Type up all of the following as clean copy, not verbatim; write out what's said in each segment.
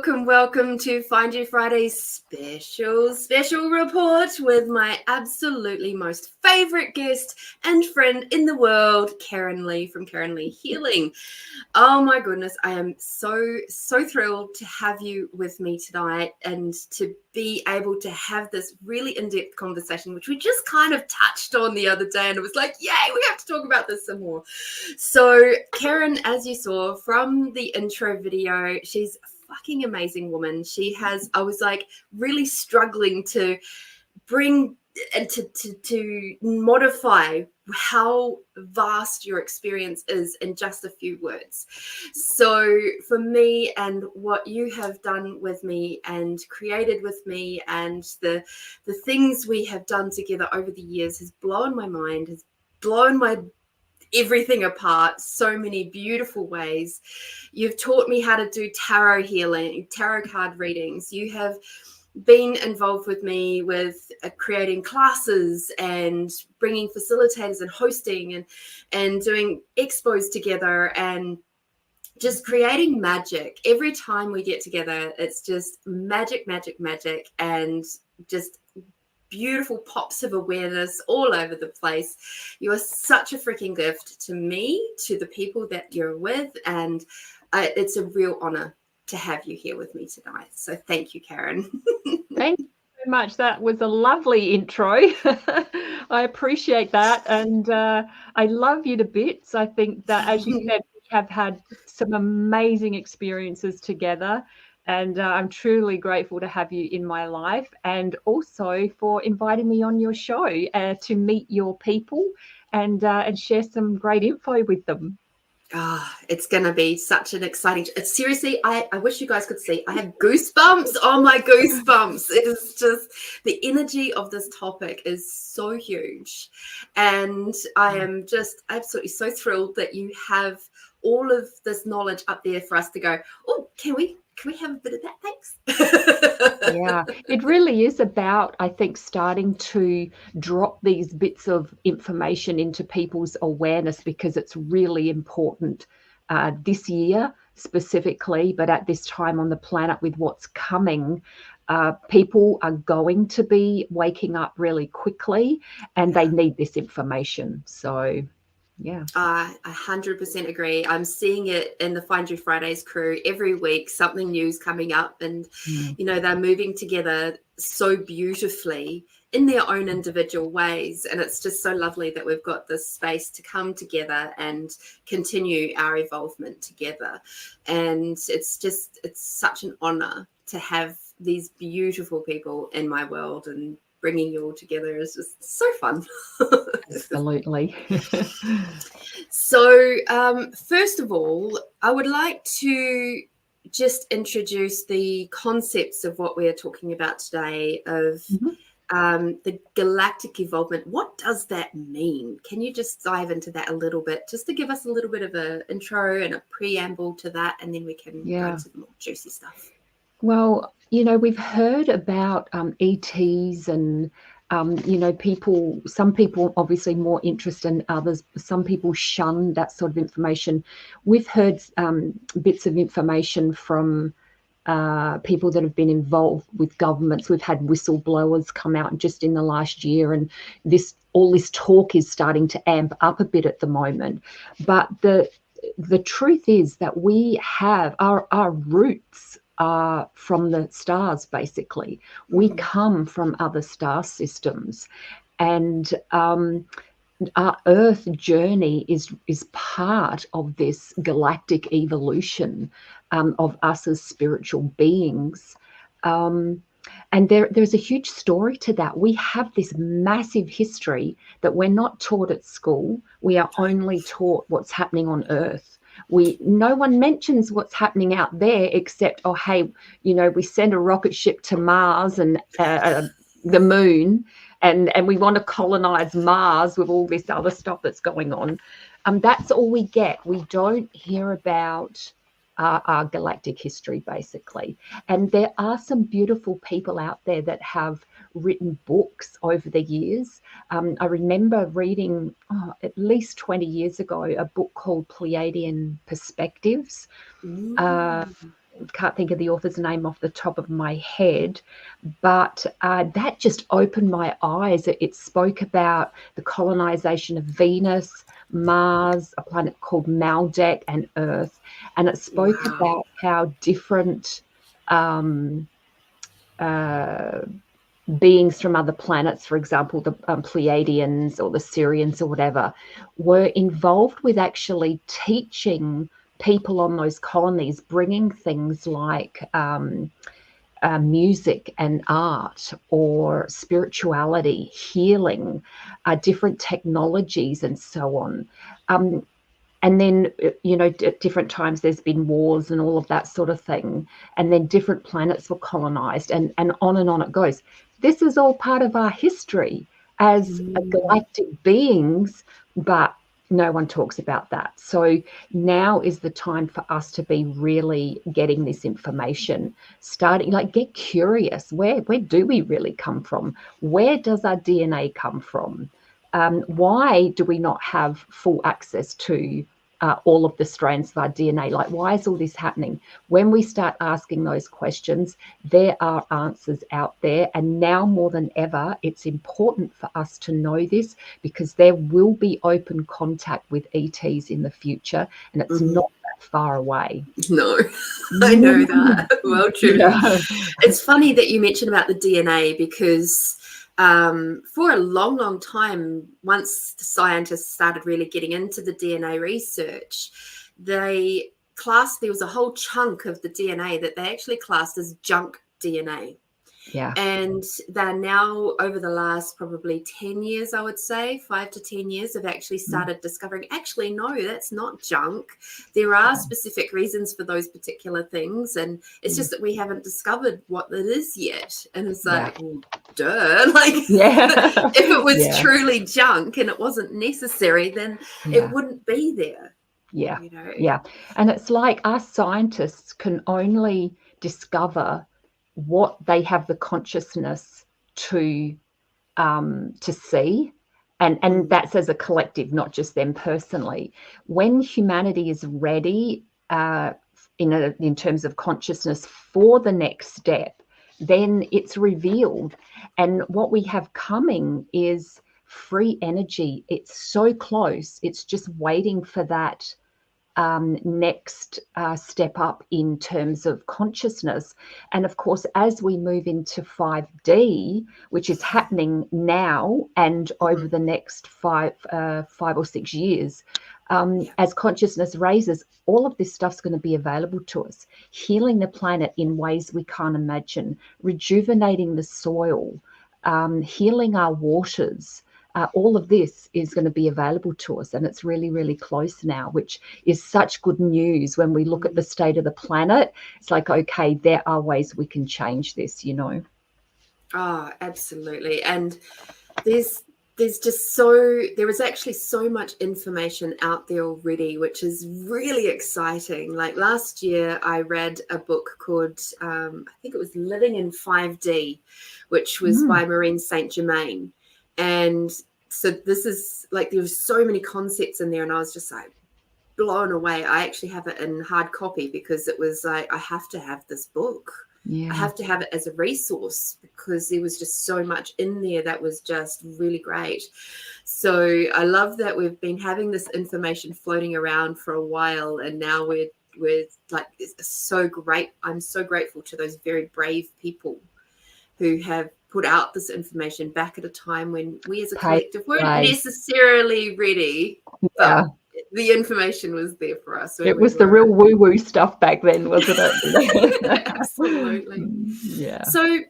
Welcome to Find You Friday's special report with my absolutely most favorite guest and friend in the world, Keryn Lee from Keryn Lee Healing. Oh my goodness, I am so thrilled to have you with me tonight and to be able to have this really in-depth conversation, which we just kind of touched on the other day, and it was like, yay, we have to talk about this some more. So Keryn, as you saw from the intro video, she's fucking amazing woman. I was like really struggling to bring and to modify how vast your experience is in just a few words. So for me, and what you have done with me and created with me, and the things we have done together over the years has blown my mind, has blown my everything apart so many beautiful ways. You've taught me how to do tarot healing, tarot card readings. You have been involved with me with creating classes and bringing facilitators and hosting and doing expos together and just creating magic. Every time we get together, it's just magic, and just beautiful pops of awareness all over the place. You are such a freaking gift to me, to the people that you're with, and it's a real honor to have you here with me tonight. So thank you, Keryn. Thank you so much. That was a lovely intro. I appreciate that, and I love you to bits. I think that, as you said, we have had some amazing experiences together. And I'm truly grateful to have you in my life, and also for inviting me on your show to meet your people and share some great info with them. It's going to be such an exciting... Seriously, I wish you guys could see. I have goosebumps. Oh, my goosebumps. It is just... The energy of this topic is so huge. And I am just absolutely so thrilled that you have all of this knowledge up there for us to go, oh, can we have a bit of that? Thanks. Yeah, it really is about, I think, starting to drop these bits of information into people's awareness, because it's really important this year specifically, but at this time on the planet with what's coming. People are going to be waking up really quickly, and they need this information. So yeah. I 100% agree. I'm seeing it in the Find You Fridays crew every week. Something new's coming up, and you know, they're moving together so beautifully in their own individual ways, and it's just so lovely that we've got this space to come together and continue our evolvement together. And it's such an honor to have these beautiful people in my world, and bringing you all together is just so fun. Absolutely. So first of all, I would like to just introduce the concepts of what we are talking about today, of the galactic evolvement. What does that mean? Can you just dive into that a little bit, just to give us a little bit of an intro and a preamble to that, and then we can go into the more juicy stuff. Well, you know, we've heard about ETs and, you know, some people obviously more interested in others. Some people shun that sort of information. We've heard bits of information from people that have been involved with governments. We've had whistleblowers come out just in the last year, and all this talk is starting to amp up a bit at the moment. But the truth is that we have our roots are from the stars, basically. We come from other star systems, and our Earth journey is part of this galactic evolution of us as spiritual beings. And there's a huge story to that. We have this massive history that we're not taught at school. We are only taught what's happening on Earth. No one mentions what's happening out there, except, oh, hey, you know, we send a rocket ship to Mars and the moon, and we want to colonize Mars with all this other stuff that's going on. That's all we get. We don't hear about our galactic history, basically. And there are some beautiful people out there that have written books over the years. I remember reading at least 20 years ago a book called Pleiadian Perspectives. can't think of the author's name off the top of my head, but that just opened my eyes. It spoke about the colonization of Venus, Mars, a planet called Maldek, and Earth. And it spoke about how different beings from other planets, for example, the Pleiadians or the Sirians or whatever, were involved with actually teaching people on those colonies, bringing things like music and art or spirituality, healing, different technologies and so on. And then, at different times there's been wars and all of that sort of thing. And then different planets were colonized and on it goes. This is all part of our history as galactic beings, but no one talks about that. So now is the time for us to be really getting this information, starting, like, get curious. Where do we really come from? Where does our DNA come from? Why do we not have full access to all of the strands of our DNA? Like, why is all this happening? When we start asking those questions, there are answers out there. And now more than ever, it's important for us to know this, because there will be open contact with ETs in the future, and it's not that far away. No, I know that. Well, true. Yeah. It's funny that you mentioned about the DNA, because for a long time, once the scientists started really getting into the DNA research, there was a whole chunk of the DNA that they actually classed as junk DNA. Yeah. And they're now, over the last probably 10 years, I would say, 5 to 10 years, have actually started discovering, actually, no, that's not junk. There are specific reasons for those particular things. And it's just that we haven't discovered what it is yet. And it's like, well, duh. Like, if it was truly junk and it wasn't necessary, then it wouldn't be there. Yeah. Yeah. And it's like us scientists can only discover what they have the consciousness to see, and that's as a collective, not just them personally. When humanity is ready in terms of consciousness for the next step, then it's revealed. And what we have coming is free energy. It's so close. It's just waiting for that next step up in terms of consciousness. And of course, as we move into 5D, which is happening now and over the next 5 or 6 years, as consciousness raises, all of this stuff's going to be available to us, healing the planet in ways we can't imagine, rejuvenating the soil, healing our waters. All of this is going to be available to us, and it's really, really close now, which is such good news. When we look at the state of the planet, it's like, okay, there are ways we can change this, Oh, absolutely. And there is actually so much information out there already, which is really exciting. Like last year, I read a book called, I think it was Living in 5D, which was by Maureen St. Germain. And so this is like, there was so many concepts in there, and I was just like blown away. I actually have it in hard copy because it was like, I have to have this book. I have to have it as a resource, because there was just so much in there that was just really great. So I love that we've been having this information floating around for a while, and now we're like, it's so great. I'm so grateful to those very brave people who have put out this information back at a time when we as a collective weren't necessarily ready, but the information was there for us. It was the real woo-woo stuff back then, wasn't it? Absolutely. Yeah. So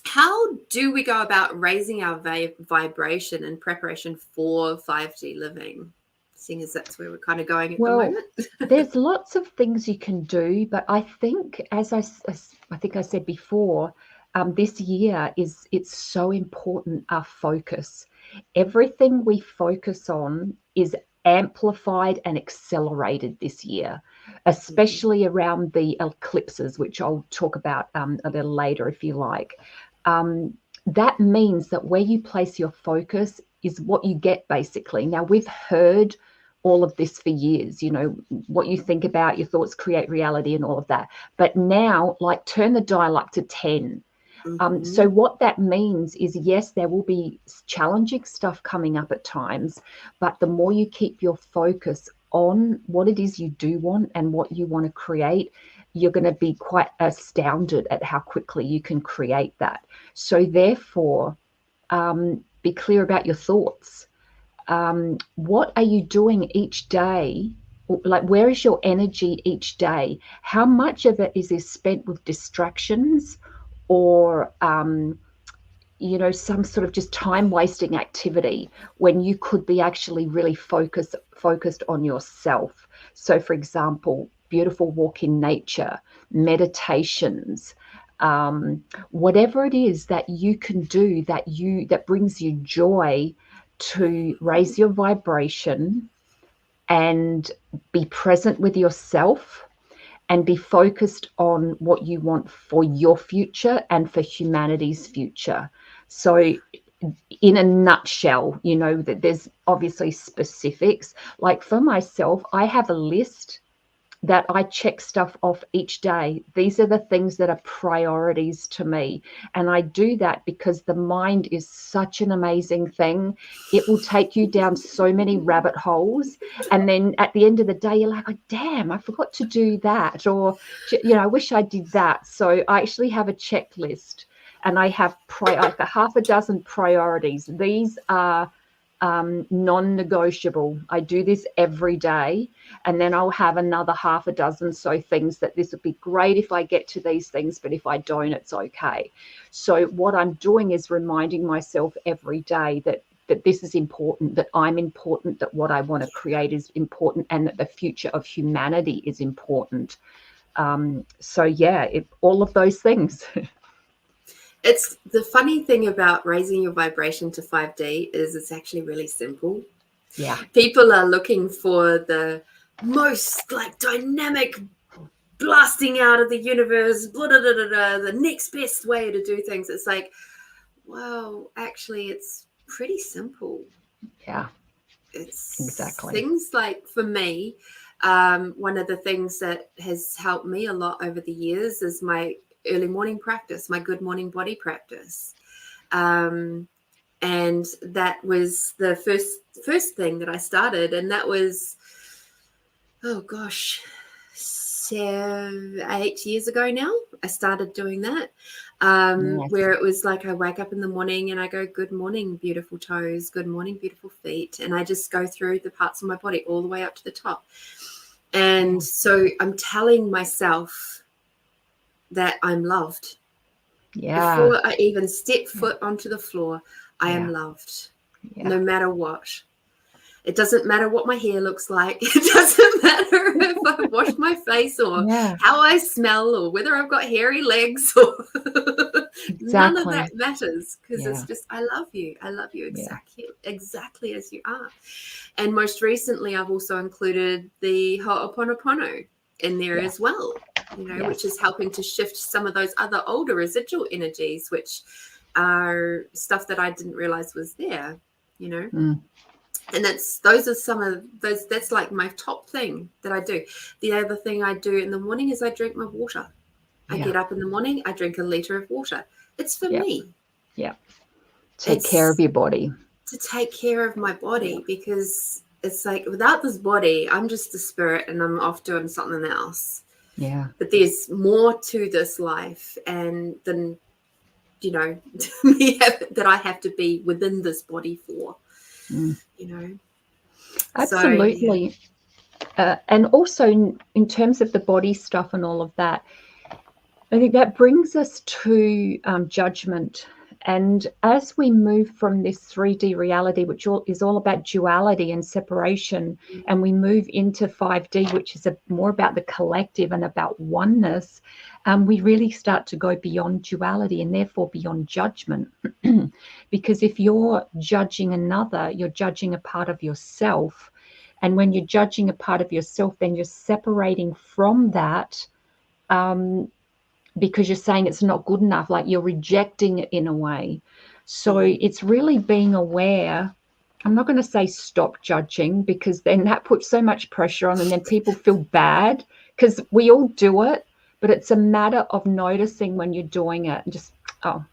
how do we go about raising our vibration in preparation for 5D living, seeing as that's where we're kind of going at the moment? There's lots of things you can do, but I think, as I think I said before, this year it's so important, our focus. Everything we focus on is amplified and accelerated this year, especially around the eclipses, which I'll talk about a little later if you like. That means that where you place your focus is what you get, basically. Now, we've heard all of this for years, you know, what you think about, your thoughts create reality and all of that. But now, like, turn the dial up to 10. So what that means is, yes, there will be challenging stuff coming up at times, but the more you keep your focus on what it is you do want and what you want to create, you're going to be quite astounded at how quickly you can create that. So therefore, be clear about your thoughts. What are you doing each day? Like, where is your energy each day? How much of it is spent with distractions, or you know, some sort of just time wasting activity, when you could be actually really focused on yourself? So for example, beautiful walk in nature, meditations, whatever it is that you can do that brings you joy, to raise your vibration and be present with yourself and be focused on what you want for your future and for humanity's future. So in a nutshell, you know, that there's obviously specifics. Like for myself, I have a list that I check stuff off each day. These are the things that are priorities to me. And I do that because the mind is such an amazing thing. It will take you down so many rabbit holes. And then at the end of the day, you're like, oh, damn, I forgot to do that. Or, you know, I wish I did that. So I actually have a checklist, and I have like a half a dozen priorities. These are non-negotiable. I do this every day, and then I'll have another half a dozen so things that this would be great if I get to these things, but if I don't, it's okay. So what I'm doing is reminding myself every day that this is important, that I'm important, that what I want to create is important, and that the future of humanity is important. So yeah, all of those things. It's the funny thing about raising your vibration to 5D is it's actually really simple. Yeah. People are looking for the most like dynamic blasting out of the universe, blah, blah, blah, blah, blah, the next best way to do things. It's like, well, actually, it's pretty simple. Yeah. It's exactly things like, for me, one of the things that has helped me a lot over the years is my early morning practice, my good morning body practice. And that was the first thing that I started. And that was, oh gosh, 8 years ago now. I started doing that, Yes. where it was like I wake up in the morning and I go, good morning, beautiful toes, good morning, beautiful feet. And I just go through the parts of my body all the way up to the top. And so I'm telling myself that I'm loved. Yeah. Before I even step foot onto the floor, I am loved, no matter what. It doesn't matter what my hair looks like. It doesn't matter if I wash my face or how I smell or whether I've got hairy legs or none of that matters, because it's just, I love you. I love you exactly as you are. And most recently, I've also included the Ho'oponopono in there as well, you know, which is helping to shift some of those other older residual energies, which are stuff that I didn't realize was there, you know. And those are some of those. That's like my top thing that I do. The other thing I do in the morning is I drink my water. I get up in the morning, I drink a liter of water. It's for me. Yeah. Take care of your body. To take care of my body, because it's like, without this body, I'm just a spirit and I'm off doing something else. Yeah. But there's more to this life, and than, you know, that I have to be within this body for. You know, absolutely. So, and also in terms of the body stuff and all of that, I think that brings us to judgment. And as we move from this 3D reality, which is all about duality and separation, and we move into 5D, which is more about the collective and about oneness, we really start to go beyond duality and therefore beyond judgment. Because if you're judging another, you're judging a part of yourself. And when you're judging a part of yourself, then you're separating from that, because you're saying it's not good enough, like you're rejecting it in a way. So it's really being aware I'm not going to say stop judging, because then that puts so much pressure on, and then people feel bad, because we all do it, but it's a matter of noticing when you're doing it and just, oh,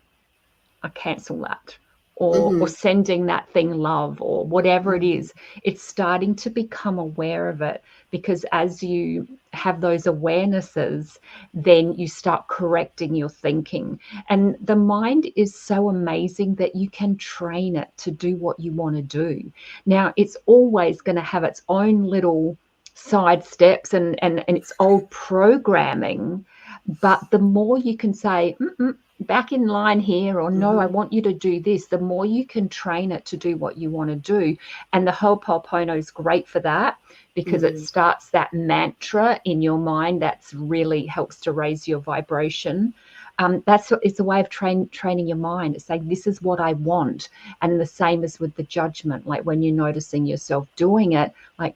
I cancel that, or sending that thing love, or whatever it is. It's starting to become aware of it, because as you have those awarenesses, then you start correcting your thinking. And the mind is so amazing that you can train it to do what you want to do. Now, it's always going to have its own little side steps and its old programming, but the more you can say, back in line here, or no, I want you to do this, the more you can train it to do what you want to do. And the Ho'oponopono is great for that, because it starts that mantra in your mind that's really helps to raise your vibration. It's a way of training your mind. It's like, this is what I want. And the same as with the judgment, like when you're noticing yourself doing it, like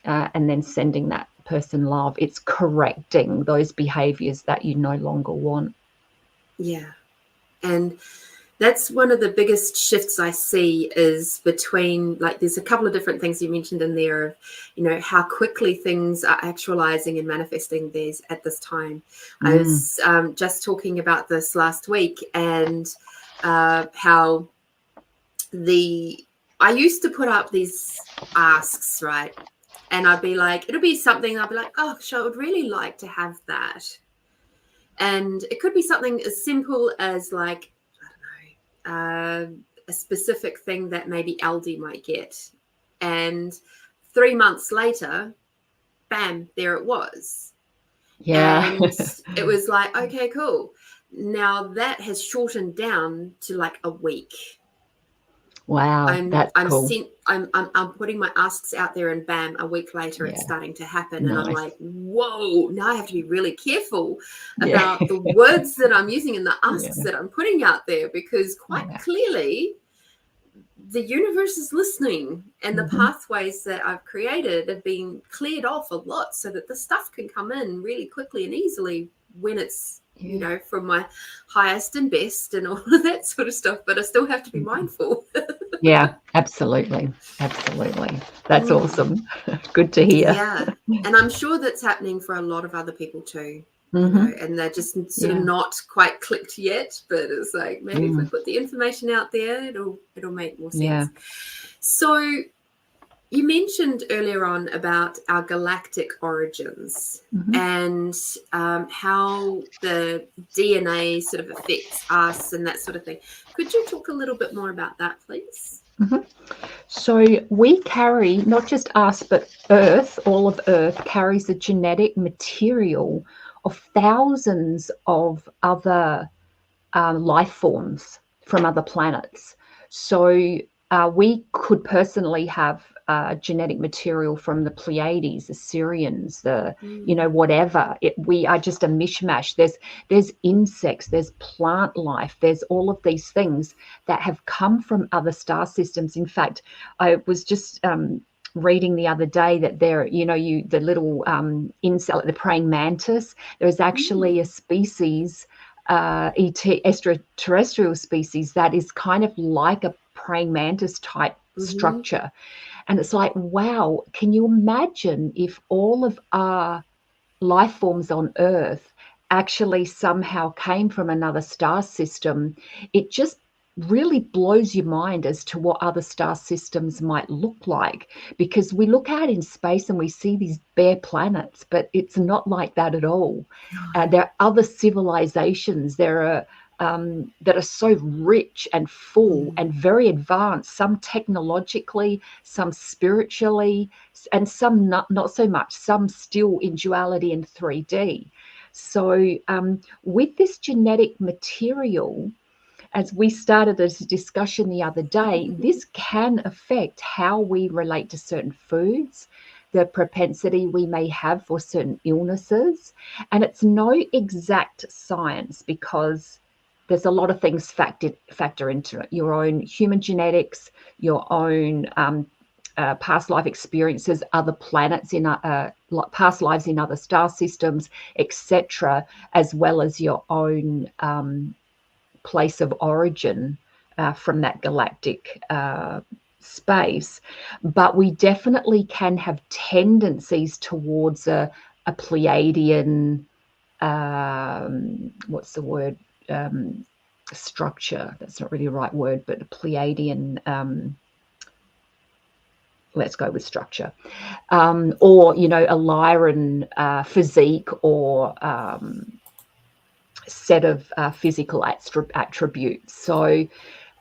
and then sending that person love, it's correcting those behaviors that you no longer want. Yeah. And that's one of the biggest shifts I see, is between, like, there's a couple of different things you mentioned in there of, you know, how quickly things are actualizing and manifesting these at this time. I was just talking about this last week, and how I used to put up these asks, right? And I'd be like, it'll be something, I'd be like, oh, I would really like to have that. And it could be something as simple as, like, I don't know, a specific thing that maybe Aldi might get. And 3 months later, bam, there it was. Yeah. And it was like, okay, cool. Now that has shortened down to like a week. Wow, that's cool. I'm putting my asks out there, and bam, a week later it's starting to happen. And I'm like, whoa, now I have to be really careful about the words that I'm using and the asks that I'm putting out there, because quite clearly the universe is listening, and the pathways that I've created have been cleared off a lot, so that the stuff can come in really quickly and easily when it's, you know, from my highest and best and all of that sort of stuff. But I still have to be mindful. Yeah, absolutely. That's awesome. Good to hear. Yeah. And I'm sure that's happening for a lot of other people too. You know, and they're just sort of not quite clicked yet, but it's like, maybe if we put the information out there, it'll make more sense. So you mentioned earlier on about our galactic origins and how the DNA sort of affects us and that sort of thing. Could you talk a little bit more about that, please? So we carry, not just us, but Earth, all of Earth carries a genetic material of thousands of other life forms from other planets. So we could personally have genetic material from the Pleiades, the Sirians, the you know, whatever. We are just a mishmash. There's insects, there's plant life, there's all of these things that have come from other star systems. In fact, I was just reading the other day that there, you know, the little insect, the praying mantis, there is actually a species, extraterrestrial species, that is kind of like a praying mantis type structure. And it's like, wow, can you imagine if all of our life forms on Earth actually somehow came from another star system? It just really blows your mind as to what other star systems might look like, because we look out in space and we see these bare planets, but it's not like that at all. There are other civilizations that are so rich and full and very advanced, some technologically, some spiritually, and some not so much, some still in duality and 3D. So with this genetic material, as we started a discussion the other day, this can affect how we relate to certain foods, the propensity we may have for certain illnesses. And it's no exact science, because there's a lot of things factor into it. Your own human genetics, your own past life experiences, other planets in past lives in other star systems, etc., as well as your own place of origin from that galactic space, but we definitely can have tendencies towards a Pleiadian, what's the word, structure. That's not really the right word, but a Pleiadian, let's go with structure, or, you know, a Lyran physique, or set of physical attributes. So,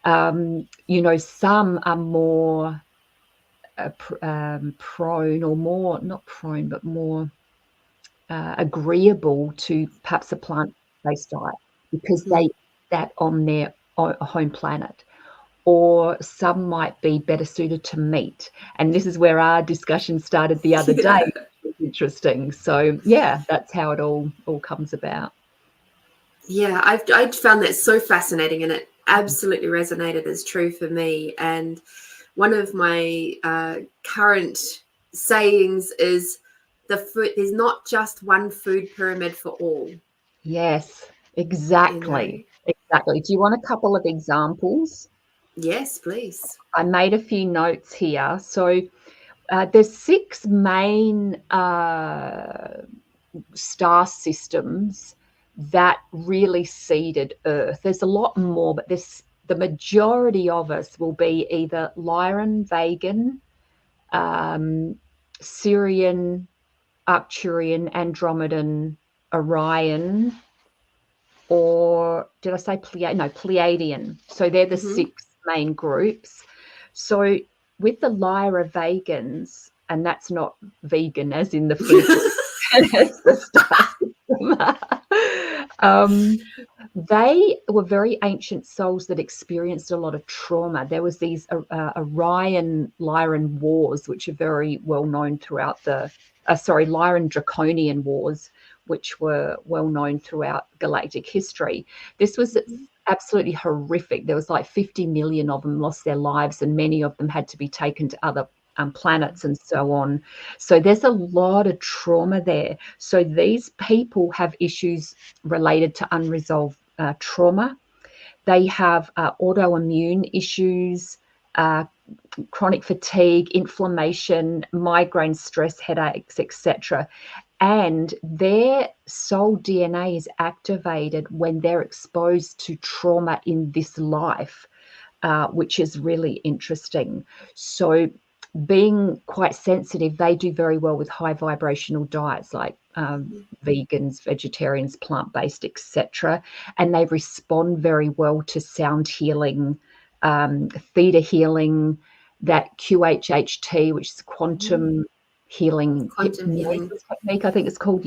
you know, some are more prone, or more, not prone, but more agreeable to perhaps a plant-based diet, because they eat that on their home planet. Or some might be better suited to meat. And this is where our discussion started the other day, which was interesting. So yeah, that's how it all comes about. Yeah, I found that so fascinating, and it absolutely resonated as true for me. And one of my current sayings is, there's not just one food pyramid for all. Yes, You exactly. know? Exactly. Do you want a couple of examples? Yes, please. I made a few notes here. So there's 6 main star systems that really seeded Earth. There's a lot more, but the majority of us will be either Lyran, Vegan, Sirian, Arcturian, Andromedan, Orion, or did I say Pleiadian? So they're the 6 main groups. So with the Lyra Vegans, and that's not vegan as in the food group, it's the star system. They were very ancient souls that experienced a lot of trauma. There was these Orion Lyran wars, which are very well known throughout Lyran Draconian wars, which were well known throughout galactic history. This was absolutely horrific. There was like 50 million of them lost their lives, and many of them had to be taken to other planets and so on. So there's a lot of trauma there. So these people have issues related to unresolved trauma. They have autoimmune issues, chronic fatigue, inflammation, migraine, stress, headaches, etc. And their soul DNA is activated when they're exposed to trauma in this life, which is really interesting. So being quite sensitive, they do very well with high vibrational diets like vegans, vegetarians, plant-based, etc. And they respond very well to sound healing, theta healing, that QHHT, which is quantum healing, hypnosis technique, I think it's called,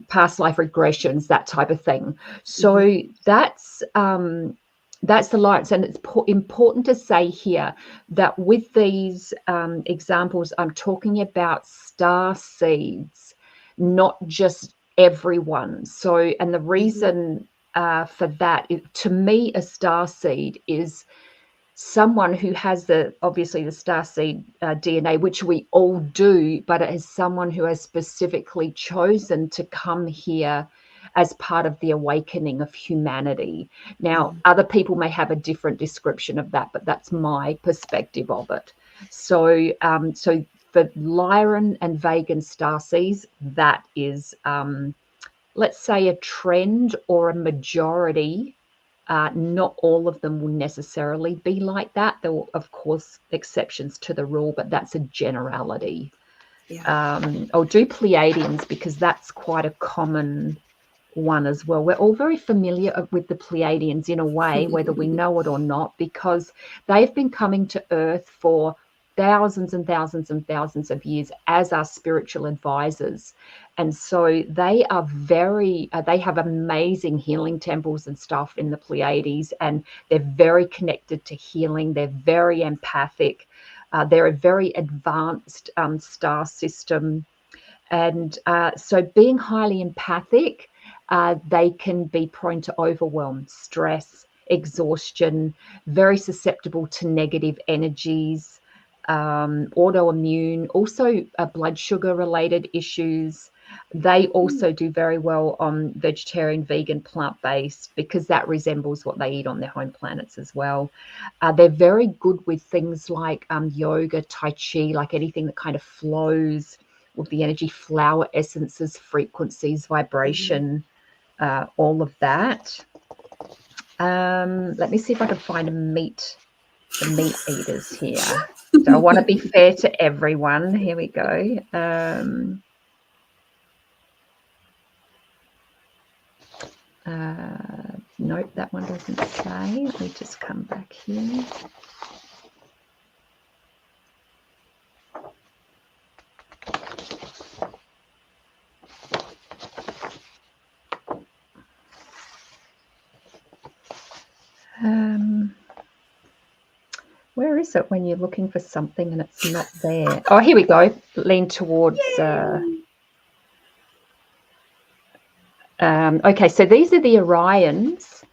past life regressions, that type of thing. So that's the lights. And it's important to say here that with these examples, I'm talking about star seeds, not just everyone. So, and the reason for that, to me, a star seed is someone who has obviously the starseed DNA, which we all do, but it is someone who has specifically chosen to come here as part of the awakening of humanity. Now, other people may have a different description of that, but that's my perspective of it. So, for Lyran and Vegan starseeds, that is, let's say, a trend or a majority. Not all of them will necessarily be like that. There will, of course, exceptions to the rule, but that's a generality. I'll do Pleiadians because that's quite a common one as well. We're all very familiar with the Pleiadians in a way, whether we know it or not, because they've been coming to Earth for thousands and thousands and thousands of years as our spiritual advisors. And so they are they have amazing healing temples and stuff in the Pleiades, and they're very connected to healing. They're very empathic. They're a very advanced star system. And so being highly empathic, they can be prone to overwhelm, stress, exhaustion, very susceptible to negative energies, autoimmune, also blood sugar related issues, They also do very well on vegetarian, vegan, plant-based, because that resembles what they eat on their home planets as well. They're very good with things like yoga, tai chi, like anything that kind of flows with the energy, flower essences, frequencies, vibration, all of that. Let me see if I can find the meat eaters here. So I want to be fair to everyone. Here we go. Nope, that one doesn't say. Let me just come back here. Where is it when you're looking for something and it's not there? Oh, here we go. Lean towards. Okay, so these are the Orions.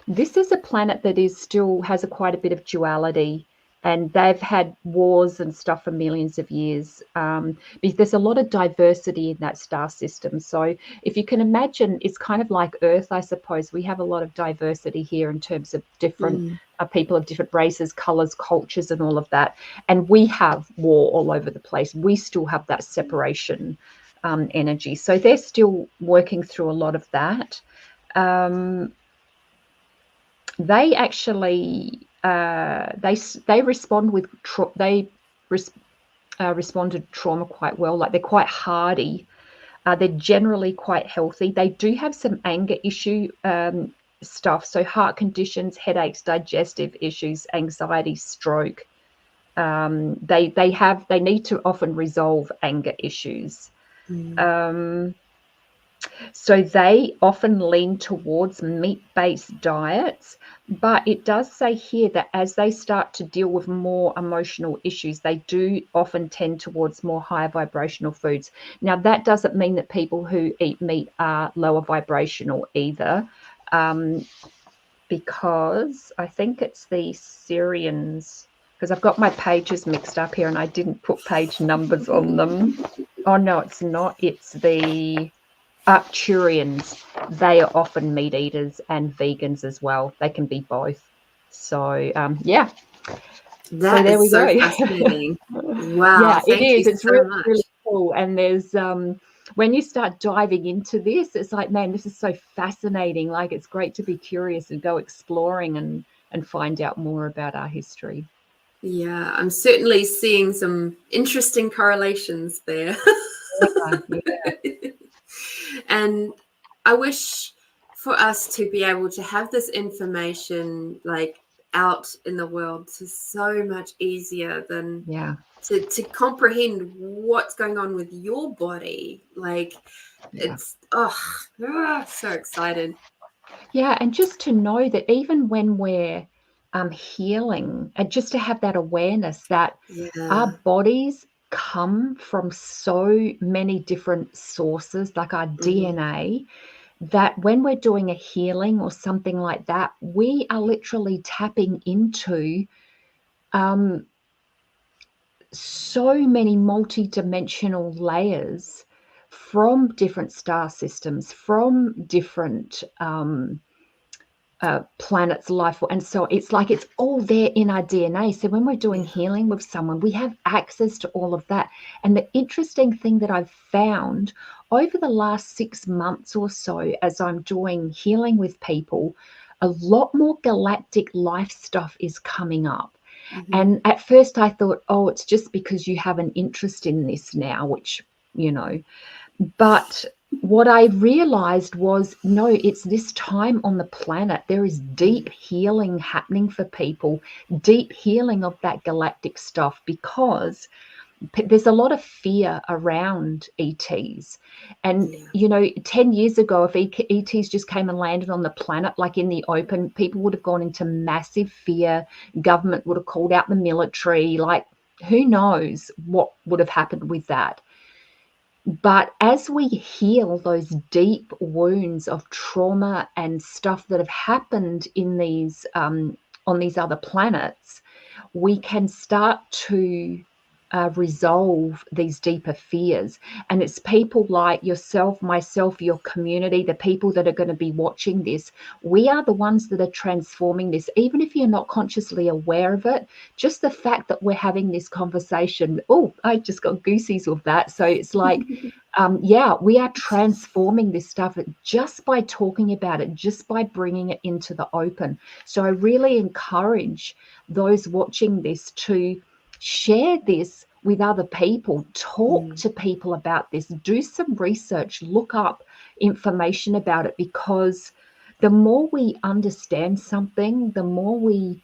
This is a planet that is still has quite a bit of duality, and they've had wars and stuff for millions of years. Because there's a lot of diversity in that star system. So if you can imagine, it's kind of like Earth, I suppose. We have a lot of diversity here in terms of different people of different races, colors, cultures, and all of that. And we have war all over the place. We still have that separation energy. So they're still working through a lot of that. They actually they respond with respond to trauma quite well. Like, they're quite hardy. They're generally quite healthy. They do have some anger issue stuff, so heart conditions, headaches, digestive issues, anxiety, stroke. They need to often resolve anger issues. So they often lean towards meat-based diets, but it does say here that as they start to deal with more emotional issues, they do often tend towards more higher vibrational foods. Now, that doesn't mean that people who eat meat are lower vibrational either, because I think it's the Syrians, because I've got my pages mixed up here and I didn't put page numbers on them. Oh, no, it's not. It's the Arcturians. They are often meat eaters and vegans as well. They can be both. So yeah. That so there we so go. fascinating. Wow. Yeah, it Thank is. you It's so really, much. really cool. And there's when you start diving into this, it's like, man, this is so fascinating. Like, it's great to be curious and go exploring and find out more about our history. Yeah, I'm certainly seeing some interesting correlations there. Yeah. And I wish for us to be able to have this information like out in the world is so much easier than to comprehend what's going on with your body. Like, it's so excited. Yeah, and just to know that even when we're healing, and just to have that awareness that our bodies come from so many different sources, like our DNA, that when we're doing a healing or something like that, we are literally tapping into so many multi-dimensional layers from different star systems, from different planets, life, and so it's like it's all there in our DNA. So when we're doing healing with someone, we have access to all of that. And the interesting thing that I've found over the last 6 months or so, as I'm doing healing with people, a lot more galactic life stuff is coming up. And at first I thought, oh, it's just because you have an interest in this now, which, but what I realized was, no, it's this time on the planet. There is deep healing happening for people, deep healing of that galactic stuff, because there's a lot of fear around ETs. And, 10 years ago, if ETs just came and landed on the planet, like in the open, people would have gone into massive fear. Government would have called out the military. Like, who knows what would have happened with that. But as we heal those deep wounds of trauma and stuff that have happened in these on these other planets, we can start to resolve these deeper fears. And it's people like yourself, myself, your community, the people that are going to be watching this. We are the ones that are transforming this, even if you're not consciously aware of it. Just the fact that we're having this conversation, oh, I just got goosies with that. So it's like, yeah, we are transforming this stuff just by talking about it, just by bringing it into the open. So I really encourage those watching this to share this with other people, talk to people about this, do some research, look up information about it, because the more we understand something, the more we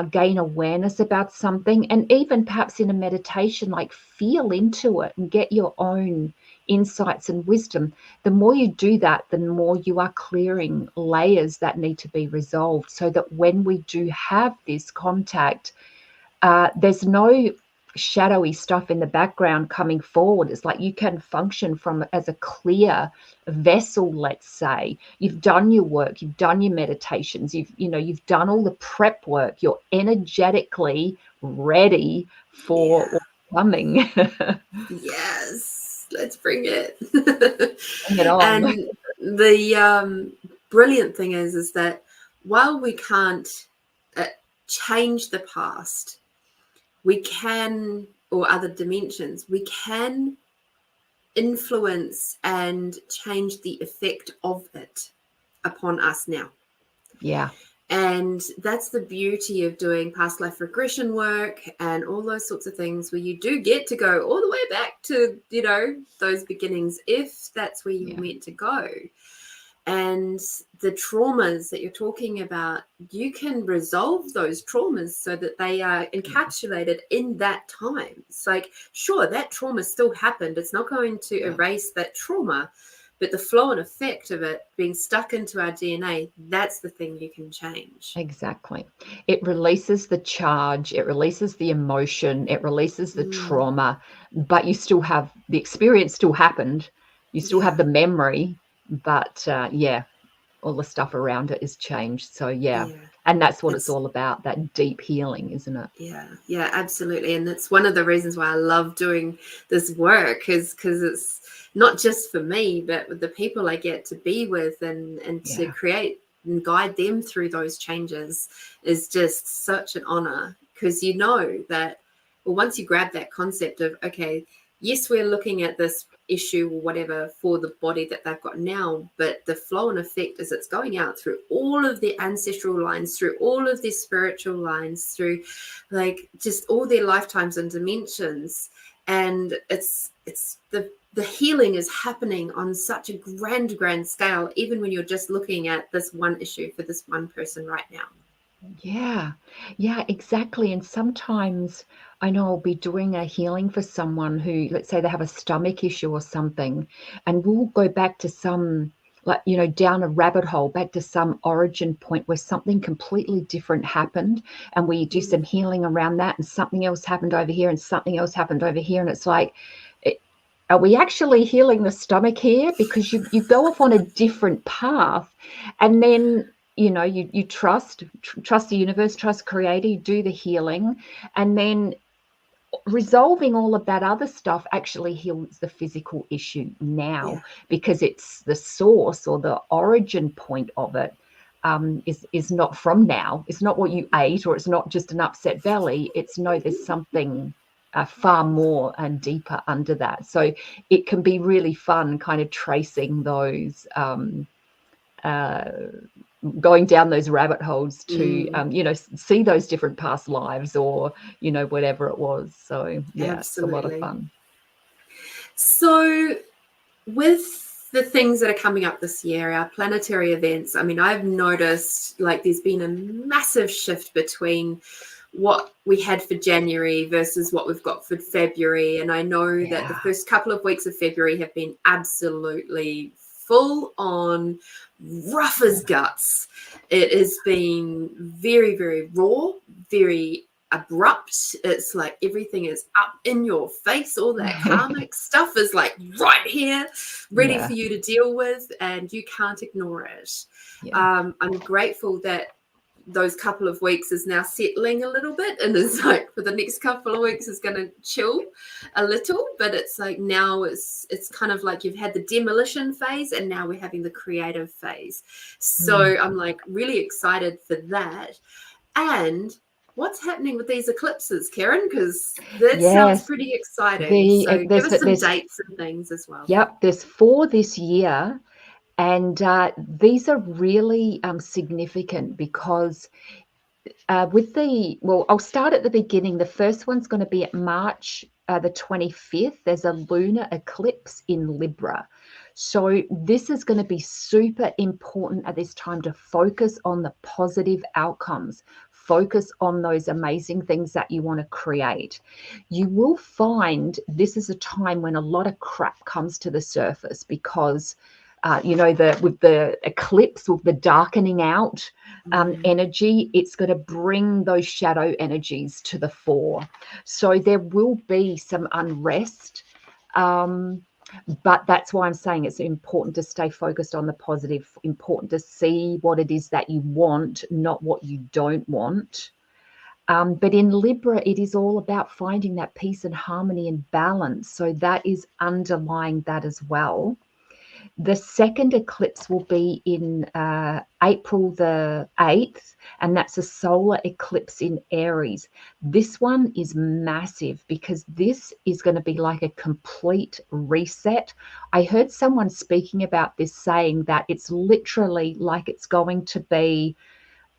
gain awareness about something, and even perhaps in a meditation, like feel into it and get your own insights and wisdom. The more you do that, the more you are clearing layers that need to be resolved, so that when we do have this contact, there's no shadowy stuff in the background coming forward. It's like you can function from as a clear vessel. Let's say you've done your work, you've done your meditations, you've done all the prep work, you're energetically ready for what's coming. Yes, let's bring it. Bring it on. And the brilliant thing is that while we can't change the past, we can, or other dimensions, we can influence and change the effect of it upon us now. Yeah. And that's the beauty of doing past life regression work and all those sorts of things, where you do get to go all the way back to, those beginnings, if that's where you're meant to go. And the traumas that you're talking about, you can resolve those traumas so that they are encapsulated in that time. It's like, sure, that trauma still happened. It's not going to erase that trauma, but the flow and effect of it being stuck into our DNA, that's the thing you can change. Exactly. It releases the charge, it releases the emotion, it releases the trauma, but you still have the experience still happened. You still have the memory, but all the stuff around it is changed. So and that's what it's all about, that deep healing, isn't it? Yeah, absolutely. And that's one of the reasons why I love doing this work, is because it's not just for me, but with the people I get to be with and to create and guide them through those changes is just such an honor, because that, well, once you grab that concept of, okay, yes, we're looking at this issue or whatever for the body that they've got now, but the flow and effect is it's going out through all of their ancestral lines, through all of their spiritual lines, through like just all their lifetimes and dimensions. And it's the healing is happening on such a grand scale, even when you're just looking at this one issue for this one person right now. Yeah, exactly. And sometimes I know I'll be doing a healing for someone who, let's say they have a stomach issue or something, and we'll go back to some, down a rabbit hole, back to some origin point where something completely different happened, and we do some healing around that, and something else happened over here and something else happened over here. And it's like, are we actually healing the stomach here? Because you go off on a different path, and then you trust the universe, trust creator, you do the healing, and then resolving all of that other stuff actually heals the physical issue now, because it's the source or the origin point of it is not from now. It's not what you ate, or it's not just an upset belly. It's there's something far more and deeper under that. So it can be really fun kind of tracing those going down those rabbit holes to see those different past lives, or whatever it was. So it's a lot of fun. So with the things that are coming up this year, our planetary events, I mean, I've noticed like there's been a massive shift between what we had for January versus what we've got for February. And I know that the first couple of weeks of February have been absolutely full on, rough as guts. It has been very, very raw, very abrupt. It's like everything is up in your face. All that karmic stuff is like right here, ready for you to deal with, and you can't ignore it. I'm grateful that those couple of weeks is now settling a little bit, and it's like for the next couple of weeks is going to chill a little, but it's like now it's kind of like you've had the demolition phase and now we're having the creative phase. So I'm like really excited for that. And what's happening with these eclipses, Keryn? Because that sounds pretty exciting. So give us some dates and things as well. Yep, there's 4 this year. And these are really significant because I'll start at the beginning. The first one's going to be at March the 25th. There's a lunar eclipse in Libra. So this is going to be super important at this time to focus on the positive outcomes, focus on those amazing things that you want to create. You will find this is a time when a lot of crap comes to the surface because with the eclipse, with the darkening out energy, it's going to bring those shadow energies to the fore. So there will be some unrest, but that's why I'm saying it's important to stay focused on the positive, important to see what it is that you want, not what you don't want. But in Libra, it is all about finding that peace and harmony and balance. So that is underlying that as well. The second eclipse will be in April the 8th, and that's a solar eclipse in Aries. This one is massive because this is going to be like a complete reset. I heard someone speaking about this saying that it's literally like it's going to be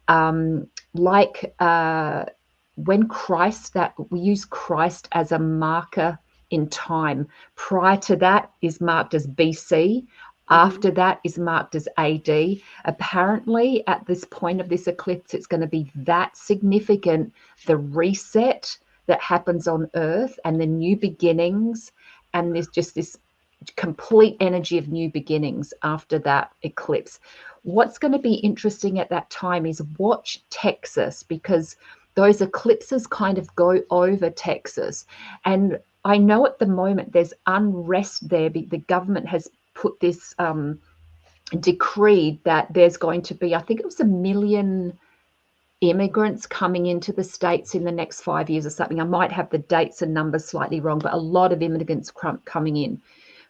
like when we use Christ as a marker in time. Prior to that is marked as BC. After that is marked as AD. Apparently, at this point of this eclipse, it's going to be that significant, the reset that happens on Earth and the new beginnings, and there's just this complete energy of new beginnings after that eclipse. What's going to be interesting at that time is watch Texas, because those eclipses kind of go over Texas. And I know at the moment there's unrest there. The government has put this decree that there's going to be, I think it was 1 million immigrants coming into the States in the next 5 years or something. I might have the dates and numbers slightly wrong, but a lot of immigrants coming in.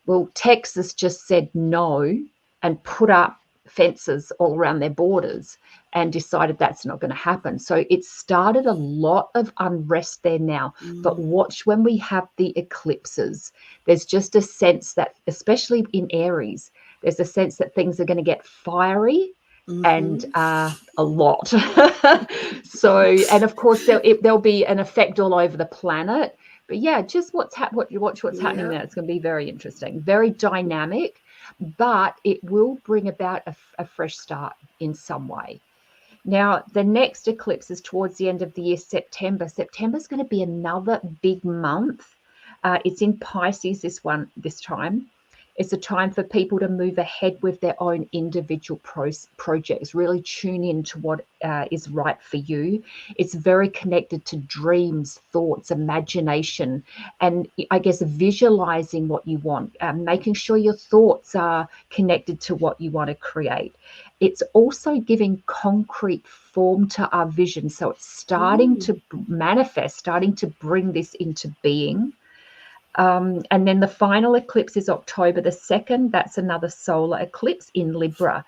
Well, Texas just said no and put up fences all around their borders and decided that's not going to happen. So it started a lot of unrest there now. But watch when we have the eclipses. There's just a sense that, especially in Aries, there's a sense that things are going to get fiery and a lot. So, and of course, there'll be an effect all over the planet. But yeah, just watch what's happening there. It's going to be very interesting, very dynamic, but it will bring about a fresh start in some way. Now, the next eclipse is towards the end of the year, September. September's going to be another big month. It's in Pisces this time. It's a time for people to move ahead with their own individual projects, really tune in to what is right for you. It's very connected to dreams, thoughts, imagination, and I guess visualizing what you want, making sure your thoughts are connected to what you want to create. It's also giving concrete form to our vision. So it's starting to manifest, starting to bring this into being. And then the final eclipse is October the 2nd. That's another solar eclipse in Libra.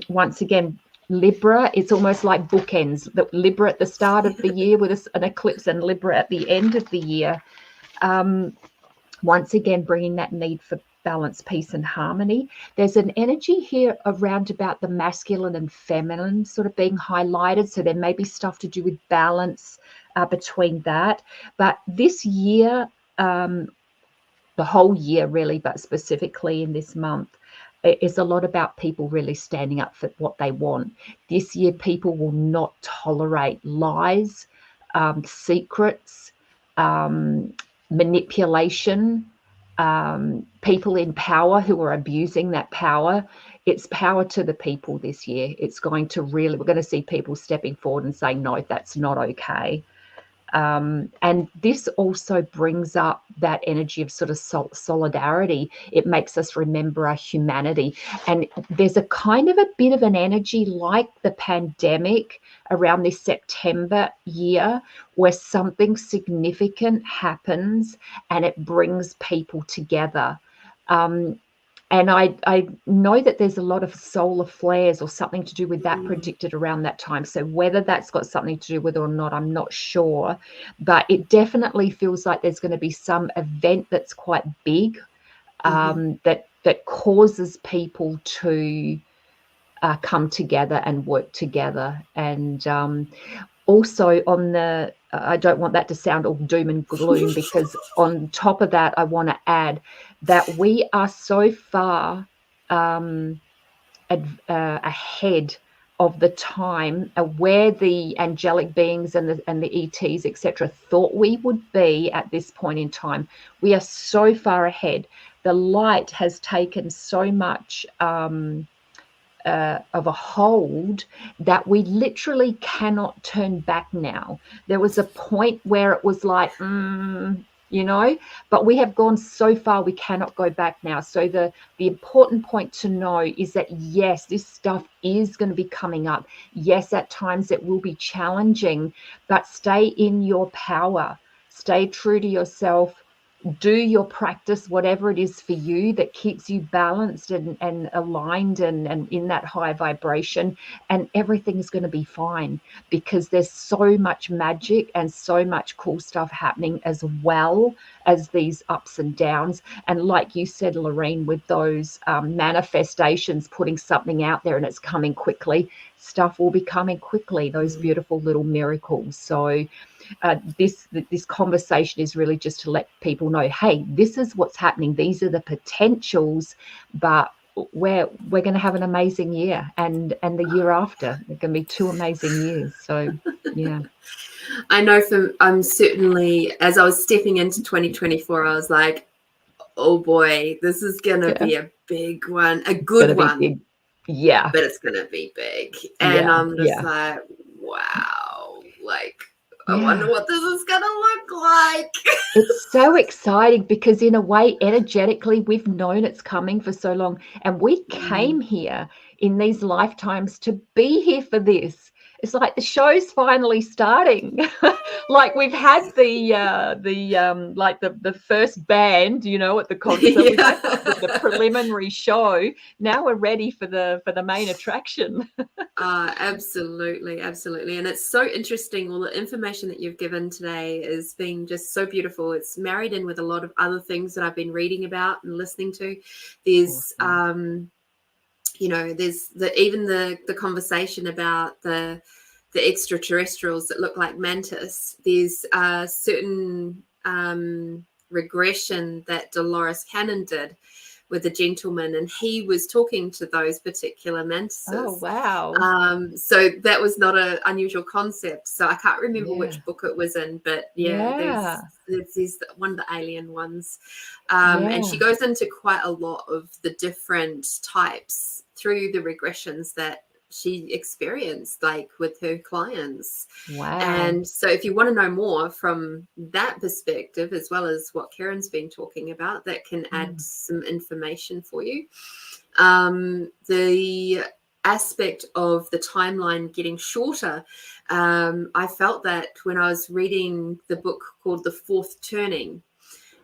Once again, Libra, it's almost like bookends. The Libra at the start of the year with an eclipse and Libra at the end of the year. Once again, bringing that need for balance, peace and harmony. There's an energy here around about the masculine and feminine sort of being highlighted. So there may be stuff to do with balance between that. But this year, the whole year really, but specifically in this month, is a lot about people really standing up for what they want. This year, people will not tolerate lies, secrets, manipulation, people in power who are abusing that power. It's power to the people this year. It's going to really, we're going to see people stepping forward and saying, no, that's not okay. And this also brings up that energy of sort of solidarity. It makes us remember our humanity. And there's a kind of a bit of an energy like the pandemic around this September year, where something significant happens and it brings people together. And I know that there's a lot of solar flares or something to do with that predicted around that time. So whether that's got something to do with it or not, I'm not sure. But it definitely feels like there's going to be some event that's quite big, that causes people to come together and work together. And also on the, I don't want that to sound all doom and gloom, because on top of that, I want to add that we are so far ahead of the time where the angelic beings and the ETs, etc., thought we would be at this point in time. We are so far ahead. The light has taken so much of a hold that we literally cannot turn back now. There was a point where it was like, but we have gone so far we cannot go back now. So the important point to know is that, yes, this stuff is going to be coming up. Yes, at times it will be challenging, but stay in your power. Stay true to yourself. Do your practice, whatever it is for you that keeps you balanced and aligned and in that high vibration, and everything's going to be fine, because there's so much magic and so much cool stuff happening, as well as these ups and downs. And like you said, Lorene, with those manifestations, putting something out there and it's coming quickly, stuff will be coming quickly, those beautiful little miracles. So this conversation is really just to let people know, hey, this is what's happening. These are the potentials, but we're going to have an amazing year, and the year after, they're going to be 2 amazing years. So yeah. I know I'm certainly, as I was stepping into 2024, I was like, oh boy, this is going to be a big one, a good one. Big. Yeah. But it's going to be big. And I'm just like, wow, like, I wonder what this is going to look like. It's so exciting, because in a way, energetically, we've known it's coming for so long, and we came here in these lifetimes to be here for this. It's like the show's finally starting. Like we've had the first band, at the concert. We've had the preliminary show. Now we're ready for the main attraction. Absolutely. And it's so interesting. All the information that you've given today is being just so beautiful. It's married in with a lot of other things that I've been reading about and listening to. There's awesome. There's the conversation about the extraterrestrials that look like mantis. There's certain regression that Dolores Cannon did with a gentleman, and he was talking to those particular mantises. Oh, wow. So that was not an unusual concept. So I can't remember which book it was in, but there's one of the alien ones. And she goes into quite a lot of the different types through the regressions that she experienced, like with her clients. Wow. And so if you want to know more from that perspective, as well as what Keryn's been talking about, that can add some information for you. The aspect of the timeline getting shorter, I felt that when I was reading the book called The Fourth Turning,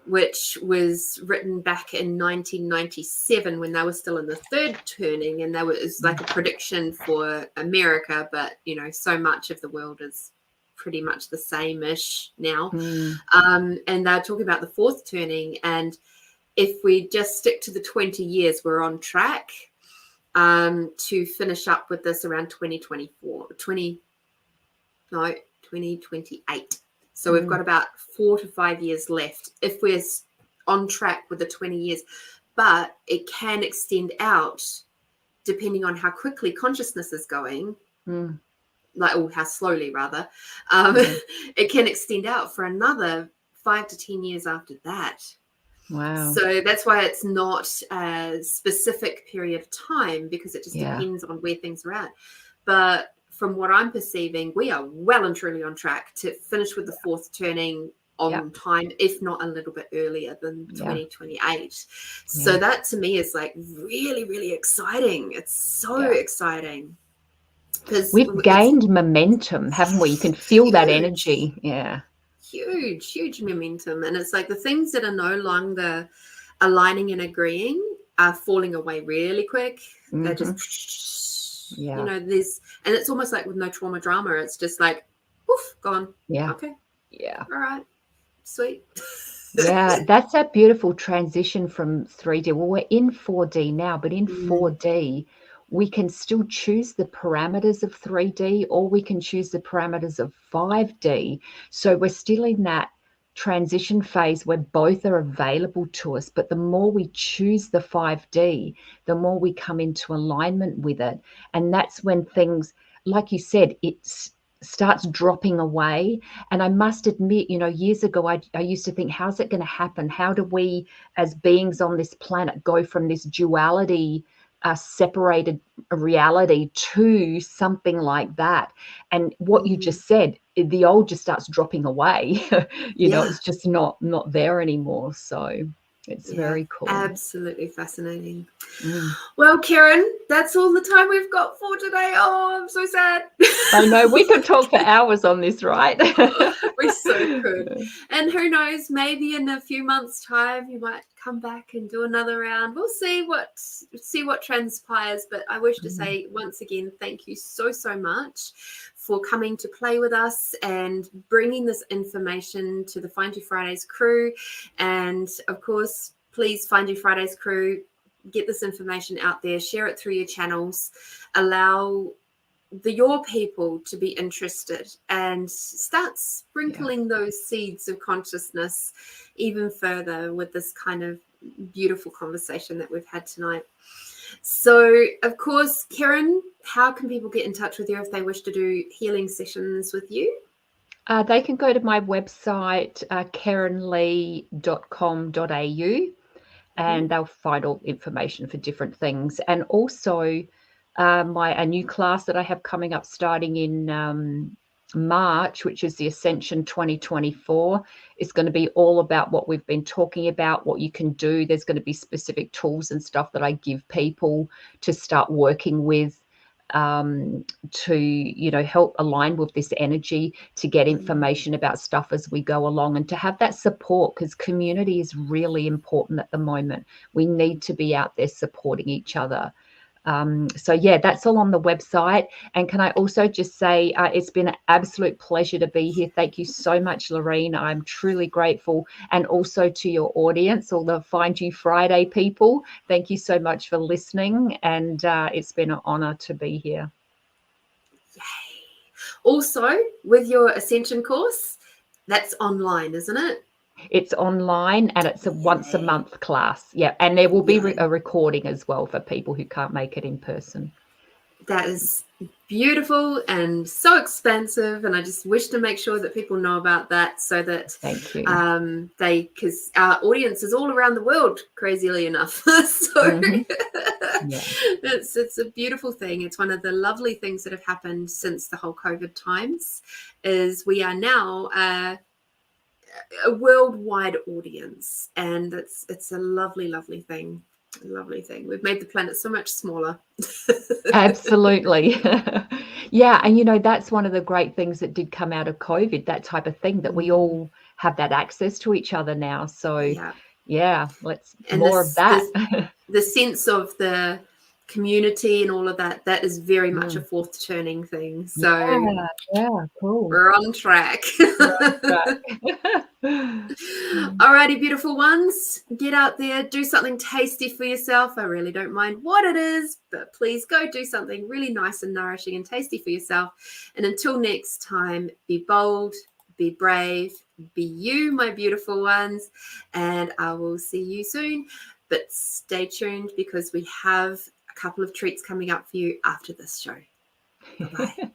which was written back in 1997 when they were still in the third turning, and it was like a prediction for America, but so much of the world is pretty much the same-ish now. And they're talking about the fourth turning, and if we just stick to the 20 years, we're on track to finish up with this around 2028. So we've got about 4 to 5 years left if we're on track with the 20 years. But it can extend out depending on how quickly consciousness is going, or how slowly rather. It can extend out for another 5 to 10 years after that. Wow. So that's why it's not a specific period of time, because it just depends on where things are at. But from what I'm perceiving, we are well and truly on track to finish with the fourth turning on time, if not a little bit earlier than 2028. So that to me is like really, really exciting. It's so exciting. Because we've gained momentum, haven't we? You can feel that energy. Yeah. Huge momentum. And it's like the things that are no longer aligning and agreeing are falling away really quick. They're just, you know, and it's almost like with no trauma drama. It's just like, poof, gone. Yeah. Okay. Yeah. All right. Sweet. Yeah, that's a beautiful transition from 3D. Well, we're in 4D now, but in 4D, we can still choose the parameters of 3D, or we can choose the parameters of 5D. So we're still in that transition phase where both are available to us. But the more we choose the 5D, the more we come into alignment with it. And that's when things, like you said, starts dropping away. And I must admit, you know, years ago, I used to think, how's it going to happen? How do we, as beings on this planet, go from this duality, separated reality to something like that? And what you just said, the old just starts dropping away. You know, it's just not there anymore. So it's very cool. Absolutely fascinating. Well, Keryn, that's all the time we've got for today. Oh, I'm so sad. I know, we could talk for hours on this, right? We so could. And who knows, maybe in a few months' time you might come back and do another round. We'll see what transpires. But I wish to say once again, thank you so much for coming to play with us and bringing this information to the Find You Fridays crew. And of course, please, Find You Fridays crew, get this information out there, share it through your channels, allow your people to be interested, and start sprinkling those seeds of consciousness even further with this kind of beautiful conversation that we've had tonight. So, of course, Keryn, how can people get in touch with you if they wish to do healing sessions with you? They can go to my website, kerynlee.com.au, and they'll find all information for different things. And also a new class that I have coming up starting in March, which is the Ascension 2024, is going to be all about what we've been talking about, what you can do. There's going to be specific tools and stuff that I give people to start working with, to, you know, help align with this energy, to get information about stuff as we go along, and to have that support, because community is really important at the moment. We need to be out there supporting each other. So yeah, that's all on the website. And can I also just say, it's been an absolute pleasure to be here. Thank you so much, Lorene. I'm truly grateful. And also to your audience, all the Find You Friday people, thank you so much for listening. And it's been an honor to be here. Yay. Also, with your Ascension course, that's online, isn't it? It's online, and it's a once a month class. Yeah. And there will be a recording as well for people who can't make it in person. That is beautiful and so expansive, and I just wish to make sure that people know about that, so that thank you. Because our audience is all around the world, crazily enough. So it's a beautiful thing. It's one of the lovely things that have happened since the whole COVID times, is we are now a worldwide audience, and it's a lovely thing. We've made the planet so much smaller. Absolutely. Yeah, and you know, that's one of the great things that did come out of COVID, that type of thing, that we all have that access to each other now. So let's more of that. The sense of the community and all of that is very much a fourth turning thing. So cool. We're on track. Alrighty, beautiful ones, get out there, do something tasty for yourself. I really don't mind what it is, but please go do something really nice and nourishing and tasty for yourself. And until next time, be bold, be brave, be you, my beautiful ones, and I will see you soon. But stay tuned, because we have a couple of treats coming up for you after this show. Bye-bye.